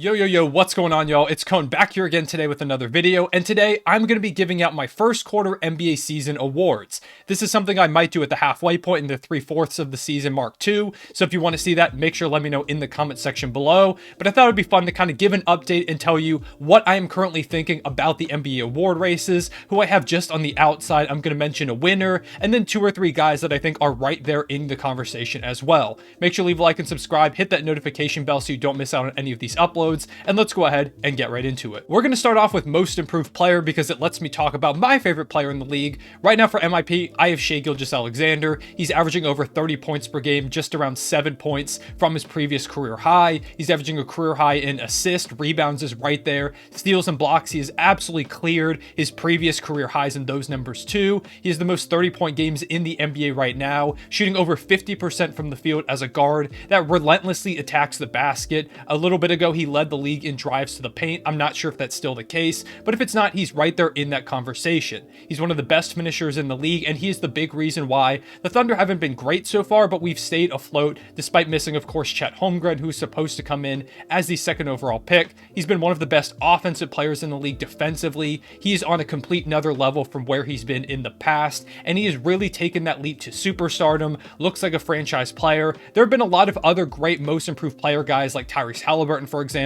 Yo, what's going on, y'all? It's Cone back here again today with another video, and today I'm going to be giving out my first quarter NBA season awards. This is something I might do at the halfway point in the 3/4 of the season mark too, so if you want to see that, make sure to let me know in the comment section below. But I thought it'd be fun to kind of give an update and tell you what I am currently thinking about the NBA award races, who I have just on the outside. I'm going to mention a winner, and then 2 or 3 guys that I think are right there in the conversation as well. Make sure to leave a like and subscribe, hit that notification bell so you don't miss out on any of these uploads. And let's go ahead and get right into it. We're going to start off with most improved player because it lets me talk about my favorite player in the league. Right now for MIP, I have Gilgeous-Alexander. He's averaging over 30 points per game, just around 7 points from his previous career high. He's averaging a career high in assists, rebounds is right there, steals and blocks. He has absolutely cleared his previous career highs in those numbers too. He has the most 30-point games in the NBA right now, shooting over 50% from the field as a guard that relentlessly attacks the basket. A little bit ago, he led the league in drives to the paint. I'm not sure if that's still the case, but if it's not, he's right there in that conversation. He's one of the best finishers in the league, and he is the big reason why the Thunder haven't been great so far, but we've stayed afloat despite missing, of course, Chet Holmgren, who's supposed to come in as the second overall pick. He's been one of the best offensive players in the league defensively. He's on a complete another level from where he's been in the past, and he has really taken that leap to superstardom. Looks like a franchise player. There have been a lot of other great most improved player guys like Tyrese Halliburton, for example,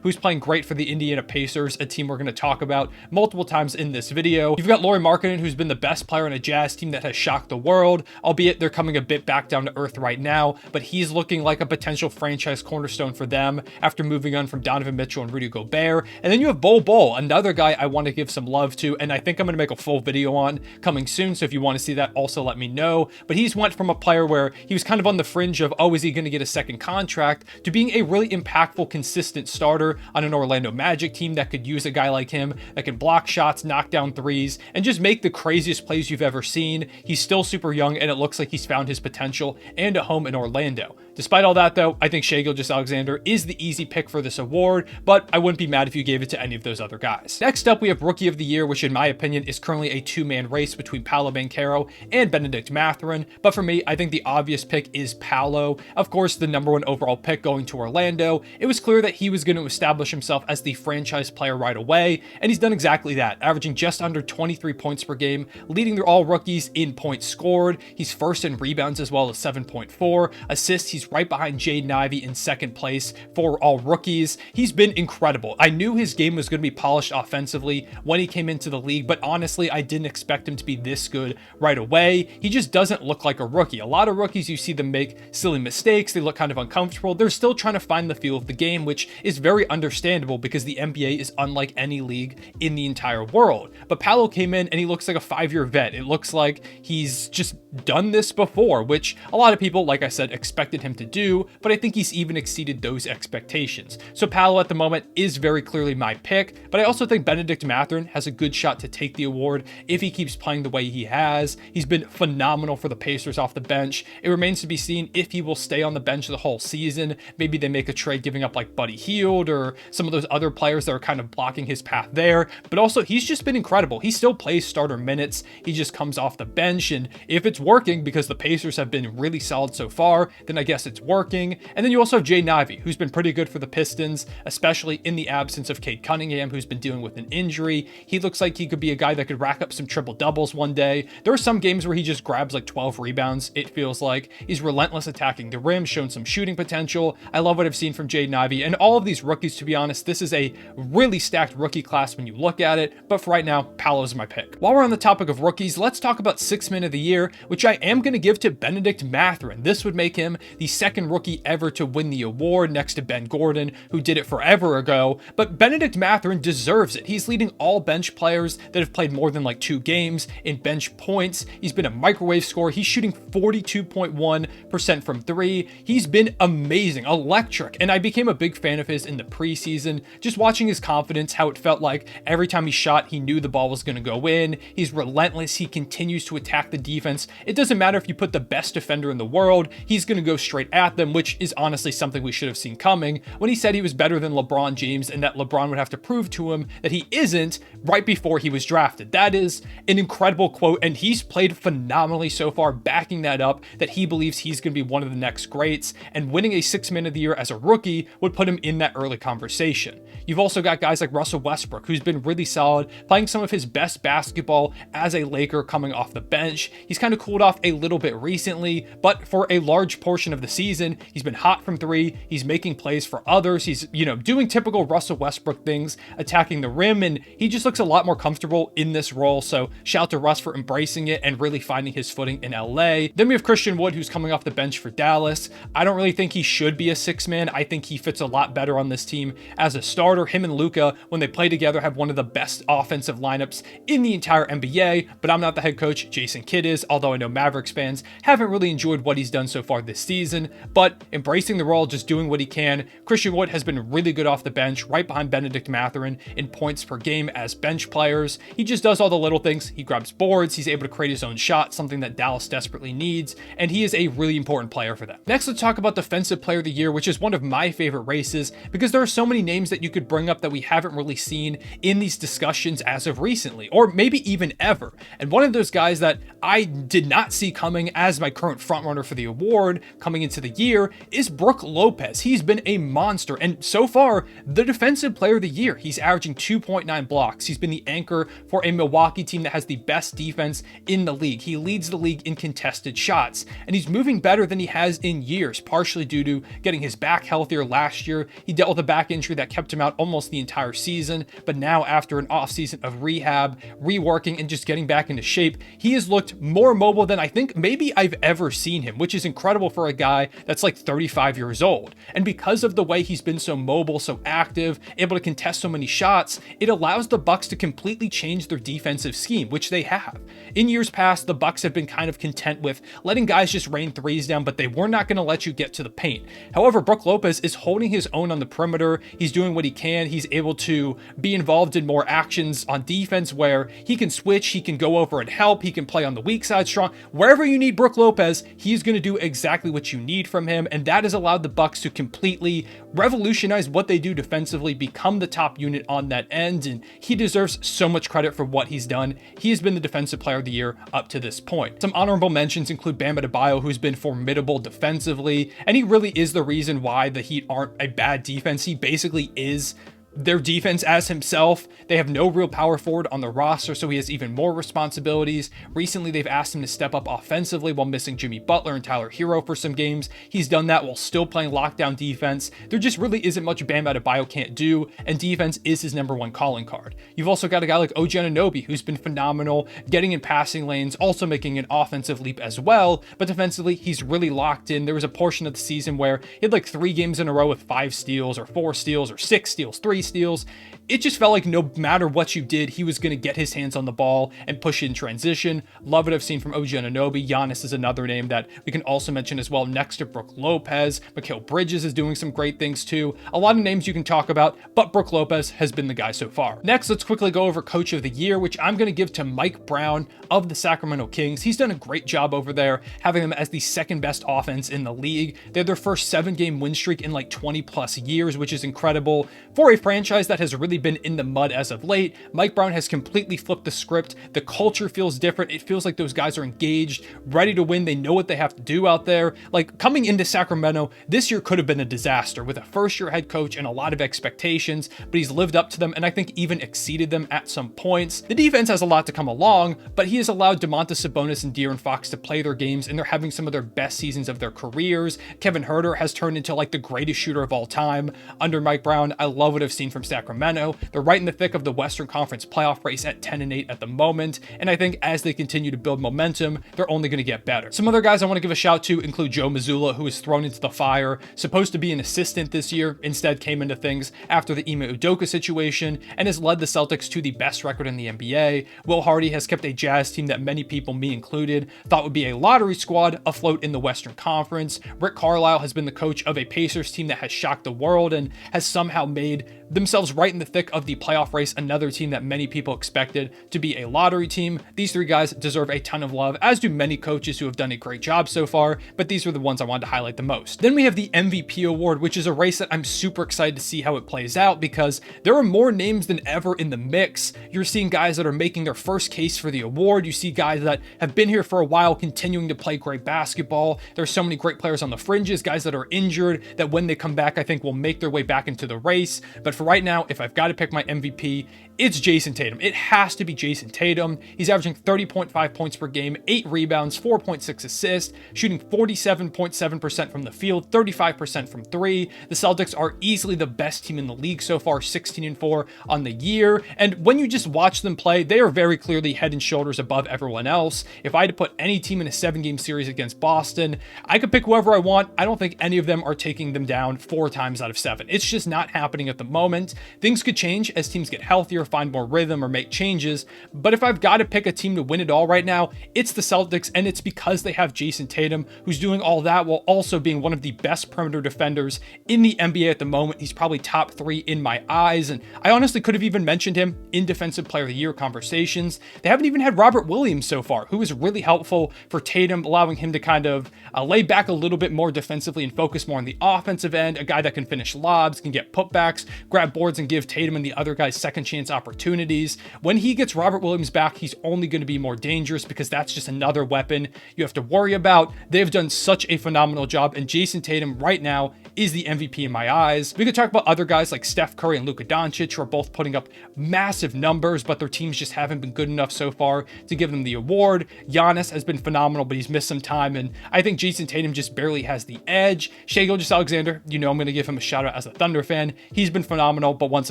who's playing great for the Indiana Pacers, a team we're going to talk about multiple times in this video. You've got Lauri Markkanen, who's been the best player on a Jazz team that has shocked the world, albeit they're coming a bit back down to earth right now, but he's looking like a potential franchise cornerstone for them after moving on from Donovan Mitchell and Rudy Gobert. And then you have Bol, another guy I want to give some love to, and I think I'm going to make a full video on coming soon, so if you want to see that, also let me know. But he's went from a player where he was kind of on the fringe of, oh, is he going to get a second contract, to being a really impactful, consistent starter on an Orlando Magic team that could use a guy like him that can block shots, knock down threes, and just make the craziest plays you've ever seen. He's still super young, and it looks like he's found his potential and a home in Orlando. Despite all that, though, I think Shai Gilgeous-Alexander is the easy pick for this award, but I wouldn't be mad if you gave it to any of those other guys. Next up, we have Rookie of the Year, which in my opinion is currently a 2-man race between Paolo Banchero and Benedict Mathurin, but for me, I think the obvious pick is Paolo. Of course, the #1 overall pick going to Orlando. It was clear that he was going to establish himself as the franchise player right away, and he's done exactly that, averaging just under 23 points per game, leading their all rookies in points scored. He's first in rebounds as well as 7.4. Assists, he's right behind Jaden Ivey in second place for all rookies. He's been incredible. I knew his game was going to be polished offensively when he came into the league, but honestly, I didn't expect him to be this good right away. He just doesn't look like a rookie. A lot of rookies, you see them make silly mistakes. They look kind of uncomfortable. They're still trying to find the feel of the game, which is very understandable because the NBA is unlike any league in the entire world. But Paolo came in and he looks like a 5-year vet. It looks like he's just done this before, which a lot of people, like I said, expected him to do, but I think he's even exceeded those expectations. So Paolo at the moment is very clearly my pick, but I also think Benedict Mathurin has a good shot to take the award if he keeps playing the way he has. He's been phenomenal for the Pacers off the bench. It remains to be seen if he will stay on the bench the whole season. Maybe they make a trade giving up like Buddy Hield or some of those other players that are kind of blocking his path there, but also he's just been incredible. He still plays starter minutes. He just comes off the bench, and if it's working because the Pacers have been really solid so far, then I guess it's working. And then you also have Jaden Ivey, who's been pretty good for the Pistons, especially in the absence of Cade Cunningham, who's been dealing with an injury. He looks like he could be a guy that could rack up some triple doubles one day. There are some games where he just grabs like 12 rebounds. It feels like he's relentless attacking the rim, shown some shooting potential. I love what I've seen from Jaden Ivey and all of these rookies, to be honest. This is a really stacked rookie class when you look at it, but for right now, Paolo's my pick. While we're on the topic of rookies, let's talk about 6th Man of the Year, which I am going to give to Benedict Mathurin. This would make him the second rookie ever to win the award, next to Ben Gordon, who did it forever ago, but Benedict Mathurin deserves it. He's leading all bench players that have played more than like 2 games in bench points. He's been a microwave scorer. He's shooting 42.1% from 3. He's been amazing, electric, and I became a big fan of his in the preseason, just watching his confidence, how it felt like every time he shot, he knew the ball was going to go in. He's relentless. He continues to attack the defense. It doesn't matter if you put the best defender in the world, he's going to go straight at them, which is honestly something we should have seen coming when he said he was better than LeBron James and that LeBron would have to prove to him that he isn't right before he was drafted. That is an incredible quote, and he's played phenomenally so far, backing that up, that he believes he's going to be one of the next greats, and winning a 6th Man of the Year as a rookie would put him in in that early conversation. You've also got guys like Russell Westbrook, who's been really solid, playing some of his best basketball as a Laker coming off the bench. He's kind of cooled off a little bit recently, but for a large portion of the season, he's been hot from three. He's making plays for others. He's, doing typical Russell Westbrook things, attacking the rim, and he just looks a lot more comfortable in this role. So shout out to Russ for embracing it and really finding his footing in LA. Then we have Christian Wood, who's coming off the bench for Dallas. I don't really think he should be a six-man. I think he fits a lot better on this team as a starter. Him and Luka, when they play together, have one of the best offensive lineups in the entire NBA, but I'm not the head coach. Jason Kidd is, although I know Mavericks fans haven't really enjoyed what he's done so far this season, but embracing the role, just doing what he can. Christian Wood has been really good off the bench, right behind Benedict Mathurin in points per game as bench players. He just does all the little things. He grabs boards, he's able to create his own shot, something that Dallas desperately needs, and he is a really important player for them. Next, let's talk about Defensive Player of the Year, which is one of my favorite races because there are so many names that you could bring up that we haven't really seen in these discussions as of recently, or maybe even ever. And one of those guys that I did not see coming as my current frontrunner for the award coming into the year is Brook Lopez. He's been a monster, and so far, the Defensive Player of the Year. He's averaging 2.9 blocks. He's been the anchor for a Milwaukee team that has the best defense in the league. He leads the league in contested shots, and he's moving better than he has in years, partially due to getting his back healthier last year. He dealt with a back injury that kept him out almost the entire season, but now after an offseason of rehab, reworking, and just getting back into shape, he has looked more mobile than I think maybe I've ever seen him, which is incredible for a guy that's like 35 years old. And because of the way he's been so mobile, so active, able to contest so many shots, it allows the Bucks to completely change their defensive scheme, which they have. In years past, the Bucks have been kind of content with letting guys just rain threes down, but they were not going to let you get to the paint. However, Brook Lopez is holding his own on the perimeter. He's doing what he can. He's able to be involved in more actions on defense where he can switch, he can go over and help, he can play on the weak side strong. Wherever you need Brook Lopez, he's going to do exactly what you need from him, and that has allowed the Bucks to completely revolutionize what they do defensively, become the top unit on that end, and he deserves so much credit for what he's done. He has been the Defensive Player of the Year up to this point. Some honorable mentions include Bam Adebayo, who's been formidable defensively, and he really is the reason why the Heat aren't a bad defense. He basically is their defense as himself. They have no real power forward on the roster, so he has even more responsibilities. Recently, they've asked him to step up offensively while missing Jimmy Butler and Tyler Hero for some games. He's done that while still playing lockdown defense. There just really isn't much Bam Adebayo can't do, and defense is his number one calling card. You've also got a guy like OG Anunoby, who's been phenomenal, getting in passing lanes, also making an offensive leap as well, but defensively, he's really locked in. There was a portion of the season where he had like 3 games in a row with 5 steals, or 4 steals, or 6 steals, 3 steals. It just felt like no matter what you did, he was going to get his hands on the ball and push it in transition. Love what I've seen from OG Anunoby. Giannis is another name that we can also mention as well, next to Brook Lopez. Mikal Bridges is doing some great things too. A lot of names you can talk about, but Brook Lopez has been the guy so far. Next, let's quickly go over Coach of the Year, which I'm going to give to Mike Brown of the Sacramento Kings. He's done a great job over there, having them as the second best offense in the league. They had their first 7-game win streak in like 20 plus years, which is incredible for a franchise that has really been in the mud as of late. Mike Brown has completely flipped the script. The culture feels different. It feels like those guys are engaged, ready to win. They know what they have to do out there. Like coming into Sacramento, this year could have been a disaster with a first-year head coach and a lot of expectations, but he's lived up to them and I think even exceeded them at some points. The defense has a lot to come along, but he has allowed Domantas Sabonis and De'Aaron Fox to play their games, and they're having some of their best seasons of their careers. Kevin Huerter has turned into like the greatest shooter of all time under Mike Brown. I love what I've seen from Sacramento. They're right in the thick of the Western Conference playoff race at 10-8 at the moment, and I think as they continue to build momentum, they're only going to get better. Some other guys I want to give a shout to include Joe Mazzulla, who was thrown into the fire, supposed to be an assistant this year, instead came into things after the Ime Udoka situation, and has led the Celtics to the best record in the NBA. Will Hardy has kept a Jazz team that many people, me included, thought would be a lottery squad afloat in the Western Conference. Rick Carlisle has been the coach of a Pacers team that has shocked the world and has somehow made themselves right in the thick of the playoff race, another team that many people expected to be a lottery team. These three guys deserve a ton of love, as do many coaches who have done a great job so far, but these are the ones I wanted to highlight the most. Then we have the MVP award, which is a race that I'm super excited to see how it plays out because there are more names than ever in the mix. You're seeing guys that are making their first case for the award. You see guys that have been here for a while continuing to play great basketball. There's so many great players on the fringes, guys that are injured that when they come back, I think will make their way back into the race. But for right now, if I've got to pick my MVP, it's Jason Tatum. It has to be Jason Tatum. He's averaging 30.5 points per game, 8 rebounds, 4.6 assists, shooting 47.7% from the field, 35% from three. The Celtics are easily the best team in the league so far, 16-4 on the year. And when you just watch them play, they are very clearly head and shoulders above everyone else. If I had to put any team in a 7-game series against Boston, I could pick whoever I want. I don't think any of them are taking them down 4 times out of 7. It's just not happening at the moment. Things could change as teams get healthier, find more rhythm, or make changes. But if I've got to pick a team to win it all right now, it's the Celtics, and it's because they have Jason Tatum, who's doing all that while also being one of the best perimeter defenders in the NBA at the moment. He's probably top 3 in my eyes, and I honestly could have even mentioned him in Defensive Player of the Year conversations. They haven't even had Robert Williams so far, who is really helpful for Tatum, allowing him to kind of lay back a little bit more defensively and focus more on the offensive end, a guy that can finish lobs, can get putbacks, grab boards, and give Tatum and the other guys second chance opportunities. When he gets Robert Williams back, he's only going to be more dangerous because that's just another weapon you have to worry about. They've done such a phenomenal job, and Jason Tatum right now is the MVP in my eyes. We could talk about other guys like Steph Curry and Luka Doncic, who are both putting up massive numbers, but their teams just haven't been good enough so far to give them the award. Giannis has been phenomenal, but he's missed some time, and I think Jason Tatum just barely has the edge. Gilgeous-Alexander, you know I'm going to give him a shout out as a Thunder fan. He's been phenomenal, but once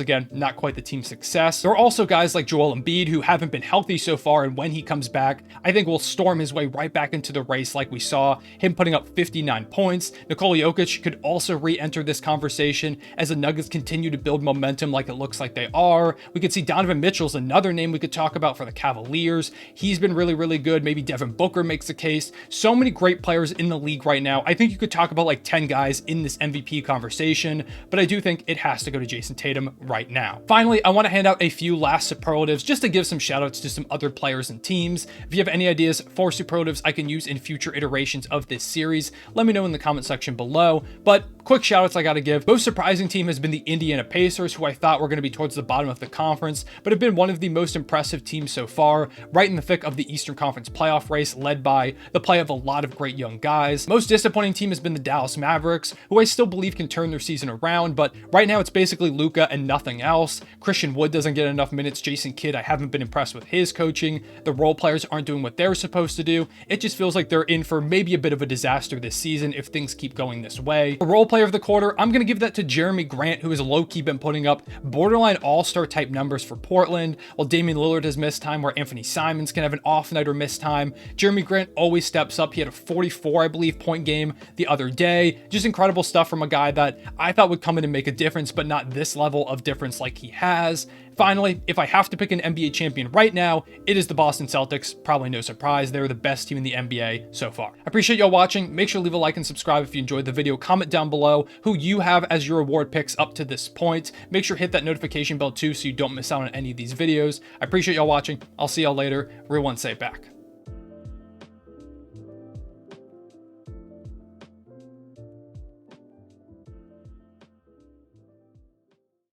again, not quite the team success. There are also guys like Joel Embiid who haven't been healthy so far, and when he comes back, I think will storm his way right back into the race like we saw him putting up 59 points. Nikola Jokic could also re-enter this conversation as the Nuggets continue to build momentum like it looks like they are. We could see Donovan Mitchell's another name we could talk about for the Cavaliers. He's been really, really good. Maybe Devin Booker makes a case. So many great players in the league right now. I think you could talk about like 10 guys in this MVP conversation, but I do think it has to go to Jason Tatum right now. Finally, I want to hand out a few last superlatives just to give some shout outs to some other players and teams. If you have any ideas for superlatives I can use in future iterations of this series, let me know in the comment section below. But quick shout outs I got to give. Most surprising team has been the Indiana Pacers, who I thought were going to be towards the bottom of the conference, but have been one of the most impressive teams so far, right in the thick of the Eastern Conference playoff race, led by the play of a lot of great young guys. Most disappointing team has been the Dallas Mavericks, who I still believe can turn their season around, but right now it's basically Luka and nothing else. Christian Wood doesn't get enough minutes. Jason Kidd, I haven't been impressed with his coaching. The role players aren't doing what they're supposed to do. It just feels like they're in for maybe a bit of a disaster this season if things keep going this way. The role player of the quarter, I'm going to give that to Jeremy Grant, who has low-key been putting up borderline all-star type numbers for Portland, while Damian Lillard has missed time, where Anthony Simons can have an off night or miss time. Jeremy Grant always steps up. He had a 44, I believe, point game the other day. Just incredible stuff from a guy that I thought would come in and make a difference, but not this level of difference like he has. Finally, if I have to pick an NBA champion right now, it is the Boston Celtics. Probably no surprise. They're the best team in the NBA so far. I appreciate y'all watching. Make sure to leave a like and subscribe if you enjoyed the video. Comment down below who you have as your award picks up to this point. Make sure to hit that notification bell too so you don't miss out on any of these videos. I appreciate y'all watching. I'll see y'all later. Real one, say it back.